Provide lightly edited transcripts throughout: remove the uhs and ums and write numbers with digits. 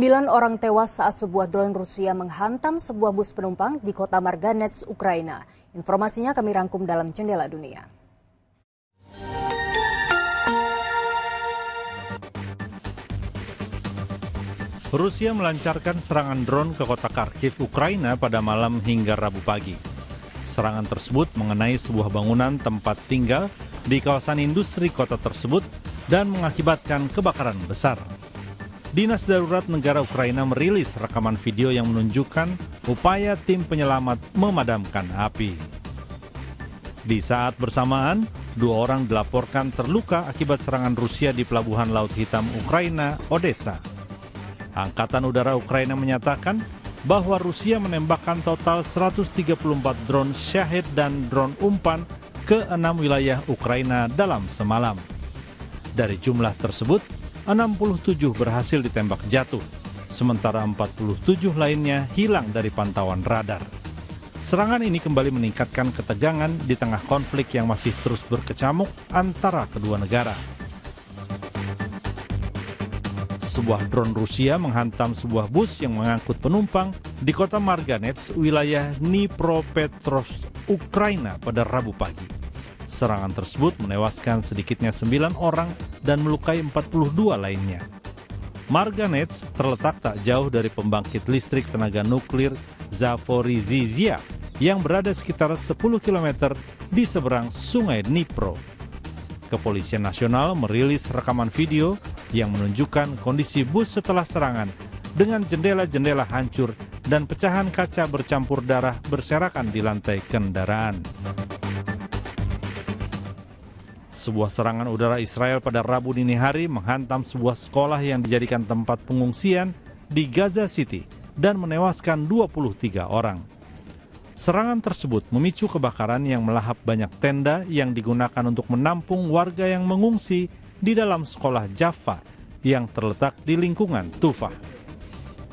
9 orang tewas saat sebuah drone Rusia menghantam sebuah bus penumpang di kota Marganets, Ukraina. Informasinya kami rangkum dalam Jendela Dunia. Rusia melancarkan serangan drone ke kota Kharkiv, Ukraina pada malam hingga Rabu pagi. Serangan tersebut mengenai sebuah bangunan tempat tinggal di kawasan industri kota tersebut dan mengakibatkan kebakaran besar. Dinas Darurat Negara Ukraina merilis rekaman video yang menunjukkan upaya tim penyelamat memadamkan api. Di saat bersamaan, 2 orang dilaporkan terluka akibat serangan Rusia di Pelabuhan Laut Hitam Ukraina, Odessa. Angkatan Udara Ukraina menyatakan bahwa Rusia menembakkan total 134 drone Shahed dan drone umpan ke 6 wilayah Ukraina dalam semalam. Dari jumlah tersebut, 67 berhasil ditembak jatuh, sementara 47 lainnya hilang dari pantauan radar. Serangan ini kembali meningkatkan ketegangan di tengah konflik yang masih terus berkecamuk antara kedua negara. Sebuah drone Rusia menghantam sebuah bus yang mengangkut penumpang di kota Marganets, wilayah Dnipropetrovsk, Ukraina pada Rabu pagi. Serangan tersebut menewaskan sedikitnya 9 orang dan melukai 42 lainnya. Marganets terletak tak jauh dari pembangkit listrik tenaga nuklir Zaporizhzhia yang berada sekitar 10 km di seberang Sungai Dnipro. Kepolisian Nasional merilis rekaman video yang menunjukkan kondisi bus setelah serangan dengan jendela-jendela hancur dan pecahan kaca bercampur darah berserakan di lantai kendaraan. Sebuah serangan udara Israel pada Rabu dini hari menghantam sebuah sekolah yang dijadikan tempat pengungsian di Gaza City dan menewaskan 23 orang. Serangan tersebut memicu kebakaran yang melahap banyak tenda yang digunakan untuk menampung warga yang mengungsi di dalam sekolah Jaffa yang terletak di lingkungan Tufah.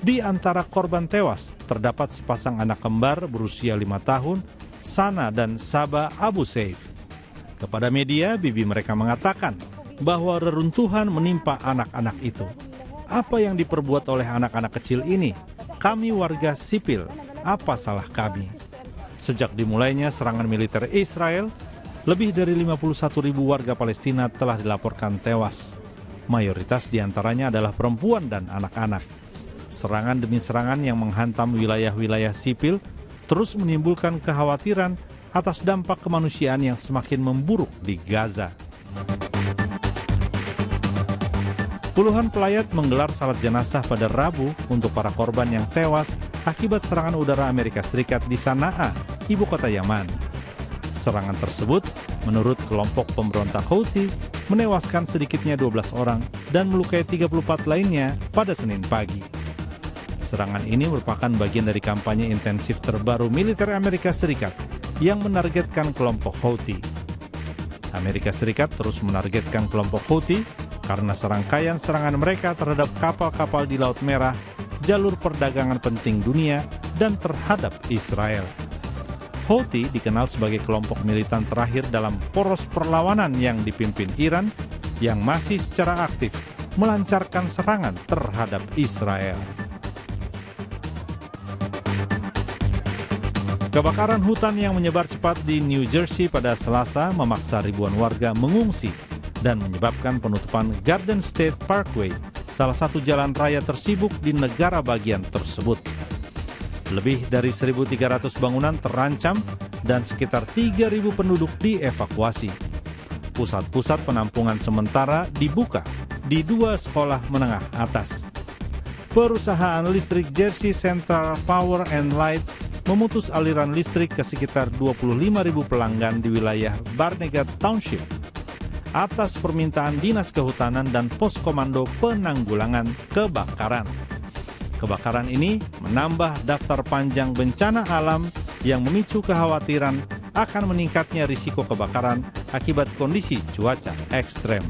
Di antara korban tewas terdapat sepasang anak kembar berusia 5 tahun, Sana dan Saba Abu Saif. Kepada media, bibi mereka mengatakan bahwa reruntuhan menimpa anak-anak itu. Apa yang diperbuat oleh anak-anak kecil ini? Kami warga sipil, apa salah kami? Sejak dimulainya serangan militer Israel, lebih dari 51.000 warga Palestina telah dilaporkan tewas. Mayoritas diantaranya adalah perempuan dan anak-anak. Serangan demi serangan yang menghantam wilayah-wilayah sipil terus menimbulkan kekhawatiran atas dampak kemanusiaan yang semakin memburuk di Gaza. Puluhan pelayat menggelar salat jenazah pada Rabu untuk para korban yang tewas akibat serangan udara Amerika Serikat di Sanaa, ibu kota Yaman. Serangan tersebut, menurut kelompok pemberontak Houthi, menewaskan sedikitnya 12 orang dan melukai 34 lainnya pada Senin pagi. Serangan ini merupakan bagian dari kampanye intensif terbaru militer Amerika Serikat yang menargetkan kelompok Houthi. Amerika Serikat terus menargetkan kelompok Houthi karena serangkaian serangan mereka terhadap kapal-kapal di Laut Merah, jalur perdagangan penting dunia, dan terhadap Israel. Houthi dikenal sebagai kelompok militan terakhir dalam poros perlawanan yang dipimpin Iran yang masih secara aktif melancarkan serangan terhadap Israel. Kebakaran hutan yang menyebar cepat di New Jersey pada Selasa memaksa ribuan warga mengungsi dan menyebabkan penutupan Garden State Parkway, salah satu jalan raya tersibuk di negara bagian tersebut. Lebih dari 1.300 bangunan terancam dan sekitar 3.000 penduduk dievakuasi. Pusat-pusat penampungan sementara dibuka di 2 sekolah menengah atas. Perusahaan listrik Jersey Central Power and Light memutus aliran listrik ke sekitar 25.000 pelanggan di wilayah Barnegat Township atas permintaan Dinas Kehutanan dan Pos Komando Penanggulangan Kebakaran. Kebakaran ini menambah daftar panjang bencana alam yang memicu kekhawatiran akan meningkatnya risiko kebakaran akibat kondisi cuaca ekstrem.